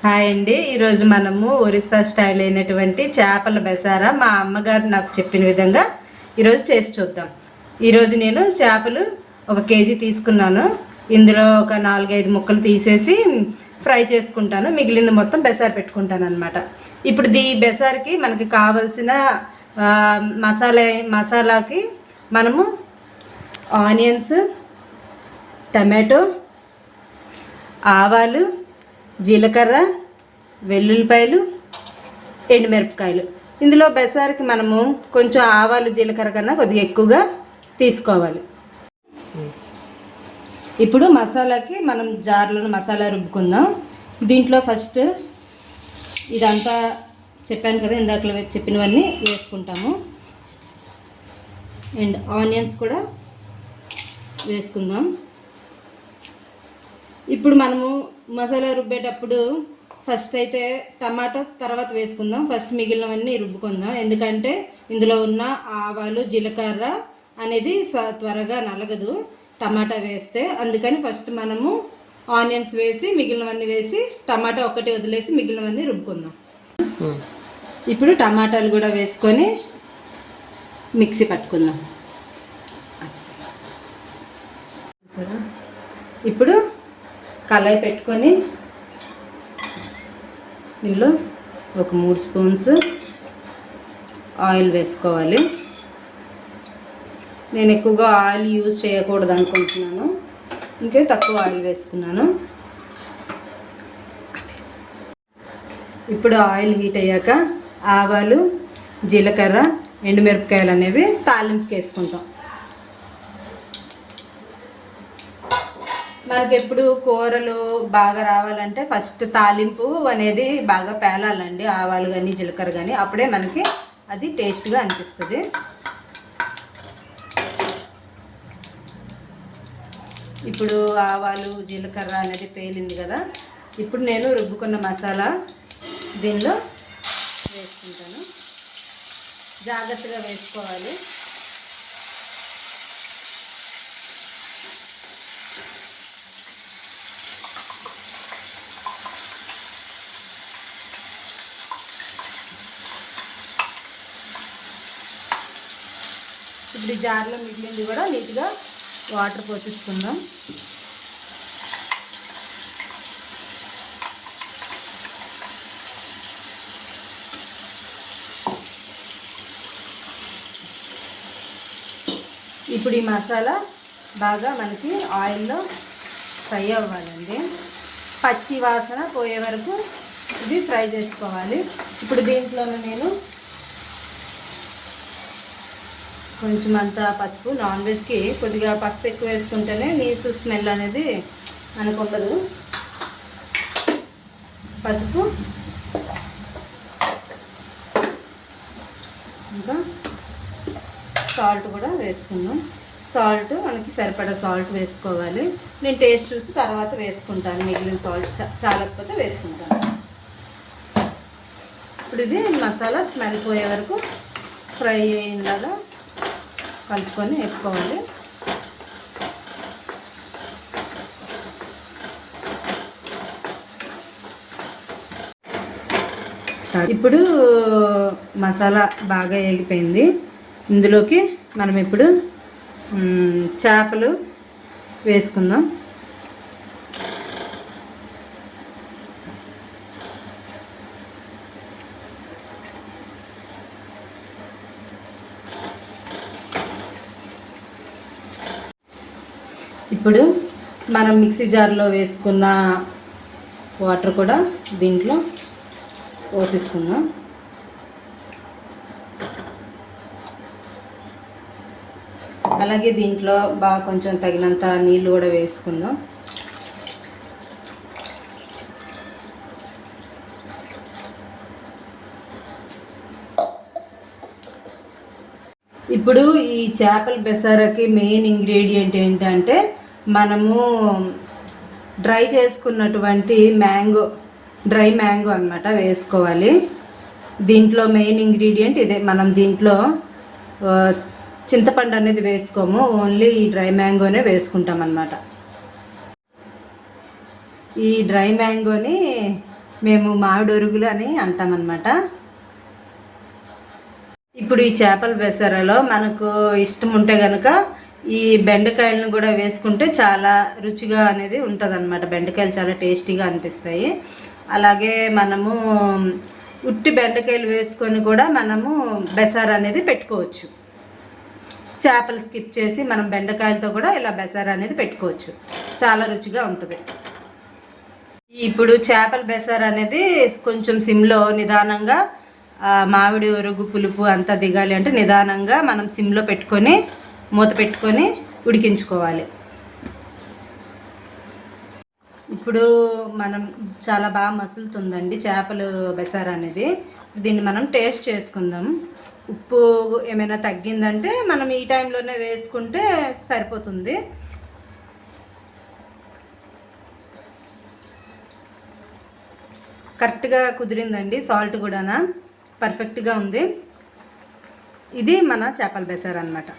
Hi అండి. ఈరోజు మనము ఒరిస్సా స్టైల్ అయినటువంటి చేపల బెసారా మా అమ్మగారు నాకు చెప్పిన విధంగా ఈరోజు చేసి చూద్దాం. ఈరోజు నేను చేపలు 1 కేజీ తీసుకున్నాను. ఇందులో ఒక 4-5 ముక్కలు తీసేసి ఫ్రై చేసుకుంటాను. మిగిలింది మొత్తం బెసారు పెట్టుకుంటాను అనమాట. ఇప్పుడు ఈ బెసార్కి మనకి కావలసిన మసాలాకి మనము ఆనియన్స్, టమాటో, ఆవాలు, జీలకర్ర, వెల్లుల్లిపాయలు, ఎండుమిరపకాయలు. ఇందులో బెసార్కి మనము కొంచెం ఆవాలు జీలకర్ర కన్నా కొద్దిగా ఎక్కువగా తీసుకోవాలి. ఇప్పుడు మసాలాకి మనం జార్లో మసాలా రుబ్బుకుందాం. దీంట్లో ఫస్ట్ ఇదంతా చెప్పాను కదా, ఇందాక చెప్పినవన్నీ వేసుకుంటాము. అండ్ ఆనియన్స్ కూడా వేసుకుందాం. ఇప్పుడు మనము మసాలా రుబ్బేటప్పుడు ఫస్ట్ అయితే టమాటా తర్వాత వేసుకుందాం. ఫస్ట్ మిగిలినవన్నీ రుబ్బుకుందాం. ఎందుకంటే ఇందులో ఉన్న ఆవాలు జీలకర్ర అనేది త్వరగా నలగదు టమాటా వేస్తే. అందుకని ఫస్ట్ మనము ఆనియన్స్ వేసి మిగిలినవన్నీ వేసి టమాటా ఒక్కటి వదిలేసి మిగిలినవన్నీ రుబ్బుకుందాం. ఇప్పుడు టమాటాలు కూడా వేసుకొని మిక్సీ పట్టుకుందాం. ఇప్పుడు కళాయి పెట్టుకొని ఇందులో ఒక 3 స్పూన్స్ ఆయిల్ వేసుకోవాలి. నేను ఎక్కువగా ఆయిల్ యూజ్ చేయకూడదు అనుకుంటున్నాను, ఇంకే తక్కువ ఆయిల్ వేసుకున్నాను. ఇప్పుడు ఆయిల్ హీట్ అయ్యాక ఆవాలు, జీలకర్ర, ఎండుమిరపకాయలు అనేవి తాలింపుకి వేసుకుంటాం. మనకి ఎప్పుడు కూరలు బాగా రావాలంటే ఫస్ట్ తాలింపు అనేది బాగా పేలాలండి, ఆవాలు కానీ జీలకర్ర కానీ, అప్పుడే మనకి అది టేస్ట్గా అనిపిస్తుంది. ఇప్పుడు ఆవాలు జీలకర్ర అనేది పేలింది కదా, ఇప్పుడు నేను రుబ్బుకున్న మసాలా దీనిలో వేసుకుంటాను. జాగ్రత్తగా వేసుకోవాలి. ఇప్పుడు ఈ జార్లో మిగిలింది కూడా నీట్గా వాటర్ పోసేసుకుందాం. ఇప్పుడు ఈ మసాలా బాగా మనకి ఆయిల్లో ఫ్రై అవ్వాలండి. పచ్చి వాసన పోయే వరకు ఇది ఫ్రై చేసుకోవాలి. ఇప్పుడు దీంట్లోనే నేను కొంచెం అంతా పసుపు, నాన్ వెజ్కి కొద్దిగా పసుపు ఎక్కువ వేసుకుంటేనే నీసు స్మెల్ అనేది మనకు ఉండదు. పసుపు, ఇంకా సాల్ట్ కూడా వేసుకుందాం. సాల్ట్ మనకి సరిపడా సాల్ట్ వేసుకోవాలి. నేను టేస్ట్ చూసి తర్వాత వేసుకుంటాను. మిగిలిన సాల్ట్ చాలకపోతే వేసుకుంటాను. ఇప్పుడు ఇది మసాలా స్మెల్ పోయే వరకు ఫ్రై అయ్యేలాగా కలుపుకొని వేసుకోవాలి. ఇప్పుడు మసాలా బాగా వేగిపోయింది. ఇందులోకి మనం ఇప్పుడు చేపలు వేసుకుందాం. ఇప్పుడు మనం మిక్సీ జార్లో వేసుకున్న వాటర్ కూడా దీంట్లో పోసేసుకుందాం. అలాగే దీంట్లో బాగా కొంచెం తగినంత నీళ్ళు కూడా వేసుకుందాం. ఇప్పుడు ఈ చేపల బెసారాకి మెయిన్ ఇంగ్రీడియంట్ ఏంటంటే మనము డ్రై చేసుకున్నటువంటి డ్రై మ్యాంగో అన్నమాట వేసుకోవాలి. దీంట్లో మెయిన్ ఇంగ్రీడియంట్ ఇదే. మనం దీంట్లో చింతపండు అనేది వేసుకోము, ఓన్లీ ఈ డ్రై మ్యాంగోనే వేసుకుంటాం అన్నమాట. ఈ డ్రై మ్యాంగోని మేము మామిడి ఒరుగులు అని అంటామన్నమాట. ఇప్పుడు ఈ చేపల బెసరలో మనకు ఇష్టం ఉంటే కనుక ఈ బెండకాయలను కూడా వేసుకుంటే చాలా రుచిగా అనేది ఉంటుంది అన్నమాట. బెండకాయలు చాలా టేస్టీగా అనిపిస్తాయి. అలాగే మనము ఉట్టి బెండకాయలు వేసుకొని కూడా మనము బెసార్ అనేది పెట్టుకోవచ్చు. చేపలు స్కిప్ చేసి మనం బెండకాయలతో కూడా ఇలా బెసార్ అనేది పెట్టుకోవచ్చు. చాలా రుచిగా ఉంటుంది. ఇప్పుడు చేపల బెసార్ అనేది కొంచెం సిమ్లో నిదానంగా మామిడి ఒరుగు పులుపు అంతా దిగాలి అంటే నిదానంగా మనం సిమ్లో పెట్టుకొని మూత పెట్టుకొని ఉడికించుకోవాలి. ఇప్పుడు మనం చాలా బాగా మసులుతుందండి చేపలు బెసార్ అనేది. దీన్ని మనం టేస్ట్ చేసుకుందాం. ఉప్పు ఏమైనా తగ్గిందంటే మనం ఈ టైంలోనే వేసుకుంటే సరిపోతుంది. కరెక్ట్గా కుదిరిందండి. సాల్ట్ కూడా పర్ఫెక్ట్గా ఉంది. ఇది మన చేపల బెసార్ అన్నమాట.